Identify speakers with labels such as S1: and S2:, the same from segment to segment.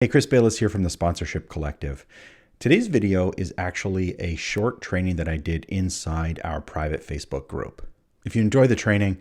S1: Hey, Chris Bayless here from the Sponsorship Collective. Today's video is actually a short training that I did inside our private Facebook group. If you enjoy the training,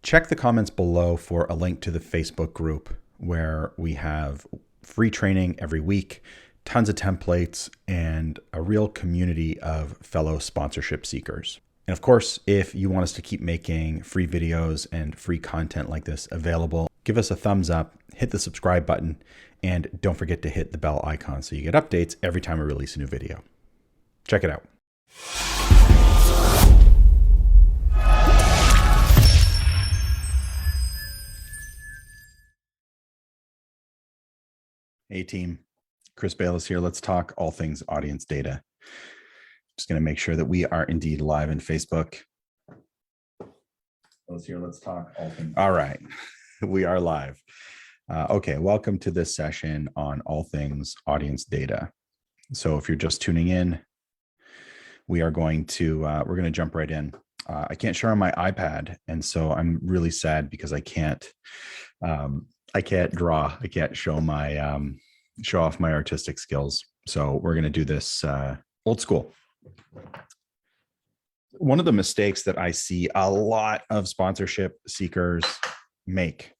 S1: check the comments below for a link to the Facebook group where we have free training every week, tons of templates, and a real community of fellow sponsorship seekers. And of course, if you want us to keep making free videos and free content like this available, give us a thumbs up, hit the subscribe button, and don't forget to hit the bell icon so you get updates every time we release a new video. Check it out. Hey team, Chris Bayless here. Let's talk all things audience data. Just going to make sure that we are indeed live in Facebook. Let's talk all things. All right, we are live. Okay, welcome to this session on all things audience data. So if you're just tuning in, we're going to jump right in. I can't share on my iPad, and so I'm really sad because I can't draw. I can't show my show off my artistic skills. So we're going to do this old school. One of the mistakes that I see a lot of sponsorship seekers make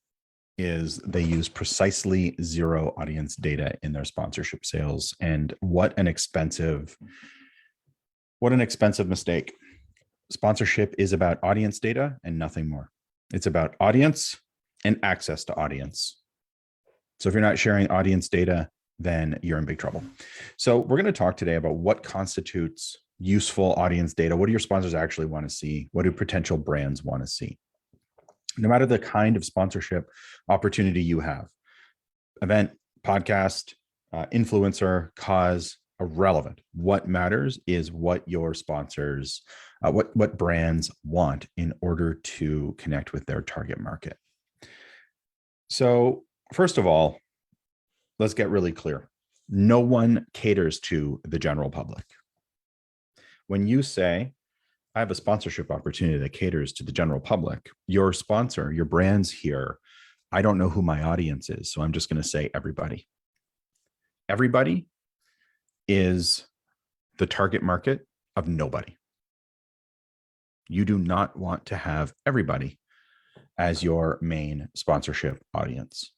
S1: is they use precisely zero audience data in their sponsorship sales. And what an expensive mistake. Sponsorship is about audience data and nothing more. It's about audience and access to audience. So if you're not sharing audience data, then you're in big trouble. So we're going to talk today about what constitutes useful audience data. What do your sponsors actually want to see? What do potential brands want to see? No matter the kind of sponsorship opportunity you have, event, podcast, influencer, cause, irrelevant. What matters is what your sponsors, what brands want in order to connect with their target market. So first of all, let's get really clear. No one caters to the general public. When you say, I have a sponsorship opportunity that caters to the general public, your sponsor, your brand's here, I don't know who my audience is, so I'm just going to say everybody. Everybody is the target market of nobody. You do not want to have everybody as your main sponsorship audience.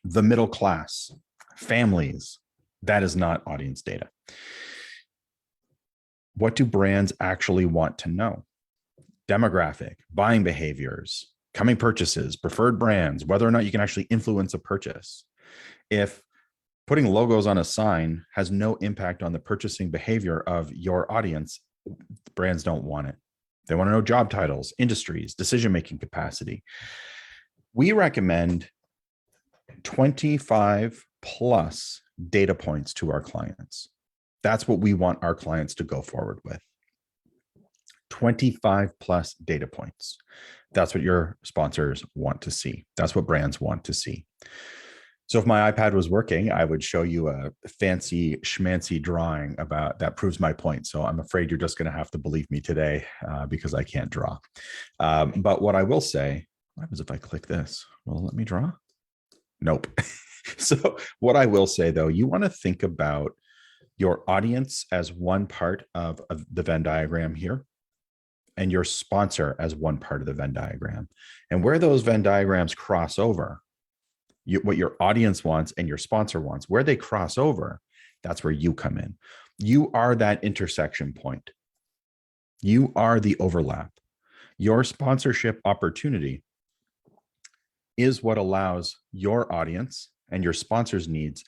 S1: The middle class, families, that is not audience data. What do brands actually want to know? Demographic, buying behaviors, coming purchases, preferred brands, whether or not you can actually influence a purchase. If putting logos on a sign has no impact on the purchasing behavior of your audience, brands don't want it. They want to know job titles, industries, decision-making capacity. We recommend 25 plus data points to our clients. That's what we want our clients to go forward with. 25 plus data points. That's what your sponsors want to see. That's what brands want to see. So if my iPad was working, I would show you a fancy schmancy drawing about that proves my point. So I'm afraid you're just going to have to believe me today because I can't draw. But what I will say, what happens if I click this? Will it let me draw? Nope. So what I will say though, you want to think about your audience as one part of the Venn diagram here, and your sponsor as one part of the Venn diagram. And where those Venn diagrams cross over, what your audience wants and your sponsor wants, where they cross over, that's where you come in. You are that intersection point. You are the overlap. Your sponsorship opportunity is what allows your audience and your sponsor's needs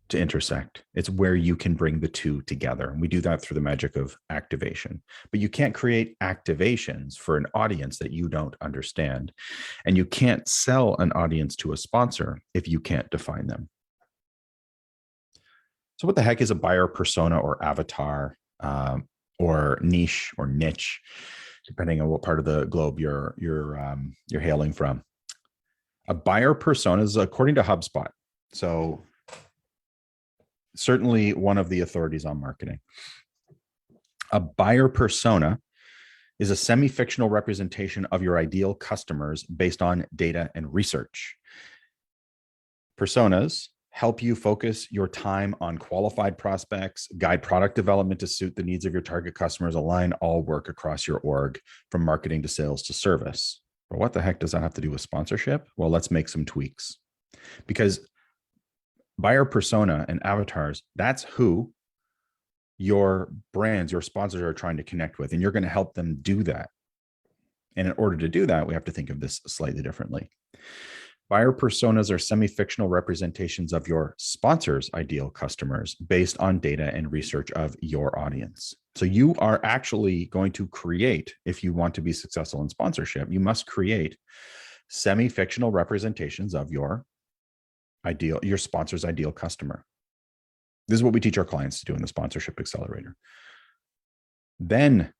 S1: to intersect. It's where you can bring the two together. And we do that through the magic of activation. But you can't create activations for an audience that you don't understand. And you can't sell an audience to a sponsor if you can't define them. So what the heck is a buyer persona or avatar or niche or niche, depending on what part of the globe you're hailing from? A buyer persona is according to HubSpot. So certainly one of the authorities on marketing. A buyer persona is a semi-fictional representation of your ideal customers based on data and research. Personas help you focus your time on qualified prospects, guide product development to suit the needs of your target customers, align all work across your org from marketing to sales to service. But what the heck does that have to do with sponsorship? Well, let's make some tweaks, because buyer persona and avatars, that's who your brands, your sponsors are trying to connect with, and you're going to help them do that. And in order to do that, we have to think of this slightly differently. Buyer personas are semi-fictional representations of your sponsor's ideal customers based on data and research of your audience. So you are actually going to create, if you want to be successful in sponsorship, you must create semi-fictional representations of your sponsor's ideal customer. This is what we teach our clients to do in the Sponsorship Accelerator. Then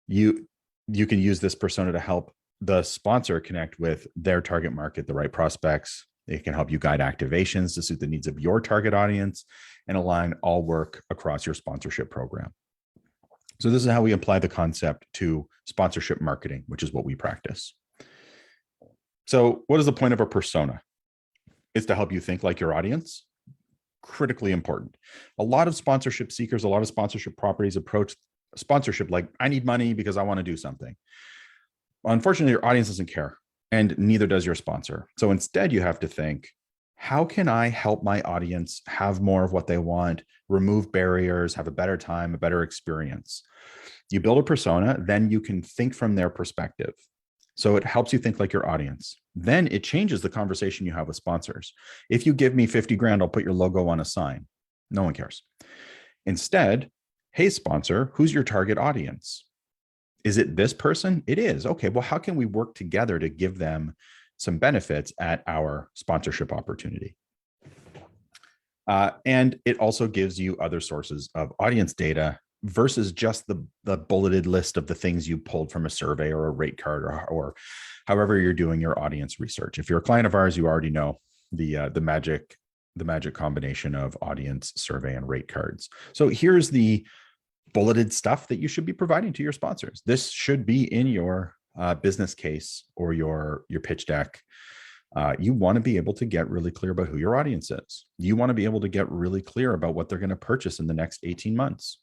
S1: you can use this persona to help the sponsor connect with their target market, the right prospects. It can help you guide activations to suit the needs of your target audience and align all work across your sponsorship program. So this is how we apply the concept to sponsorship marketing, which is what we practice. So what is the point of a persona? It's to help you think like your audience. Critically important. A lot of sponsorship seekers, a lot of sponsorship properties approach sponsorship like, I need money because I want to do something. Unfortunately, your audience doesn't care, and neither does your sponsor. So instead, you have to think, how can I help my audience have more of what they want, remove barriers, have a better time, a better experience? You build a persona, then you can think from their perspective. So it helps you think like your audience. Then it changes the conversation you have with sponsors. If you give me 50 grand, I'll put your logo on a sign. No one cares. Instead, hey, sponsor, who's your target audience? Is it this person? It is. Okay, well, how can we work together to give them some benefits at our sponsorship opportunity? And it also gives you other sources of audience data versus just the bulleted list of the things you pulled from a survey or a rate card or however you're doing your audience research. If you're a client of ours, you already know the magic combination of audience survey and rate cards. So here's the bulleted stuff that you should be providing to your sponsors. This should be in your business case or your pitch deck. You want to be able to get really clear about who your audience is. You want to be able to get really clear about what they're going to purchase in the next 18 months.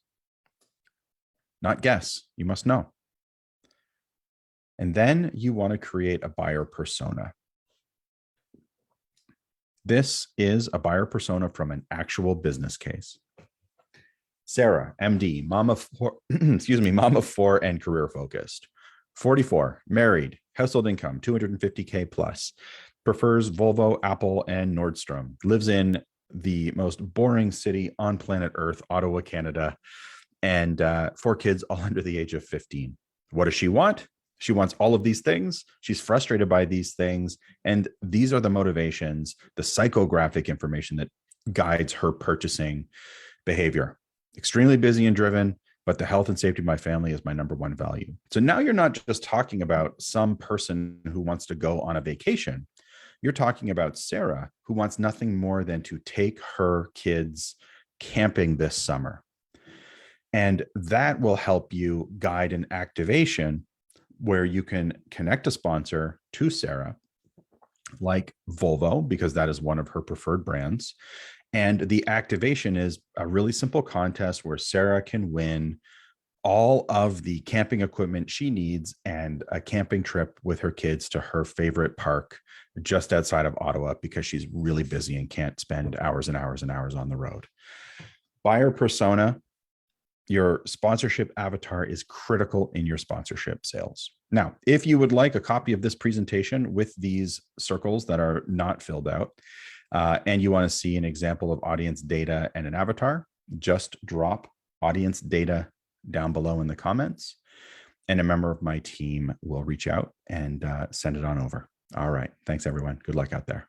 S1: Not guess, you must know. And then you want to create a buyer persona. This is a buyer persona from an actual business case. Sarah, MD, mom of four, mom of four and career focused. 44, married, household income, 250K plus, prefers Volvo, Apple, and Nordstrom, lives in the most boring city on planet Earth, Ottawa, Canada, and 4 kids all under the age of 15. What does she want? She wants all of these things. She's frustrated by these things. And these are the motivations, the psychographic information that guides her purchasing behavior. Extremely busy and driven, but the health and safety of my family is my number one value. So now you're not just talking about some person who wants to go on a vacation. You're talking about Sarah, who wants nothing more than to take her kids camping this summer. And that will help you guide an activation where you can connect a sponsor to Sarah, like Volvo, because that is one of her preferred brands. And the activation is a really simple contest where Sarah can win all of the camping equipment she needs and a camping trip with her kids to her favorite park just outside of Ottawa because she's really busy and can't spend hours and hours and hours on the road. Buyer persona, your sponsorship avatar, is critical in your sponsorship sales. Now, if you would like a copy of this presentation with these circles that are not filled out, and you want to see an example of audience data and an avatar, just drop audience data down below in the comments, and a member of my team will reach out and send it on over. All right. Thanks, everyone. Good luck out there.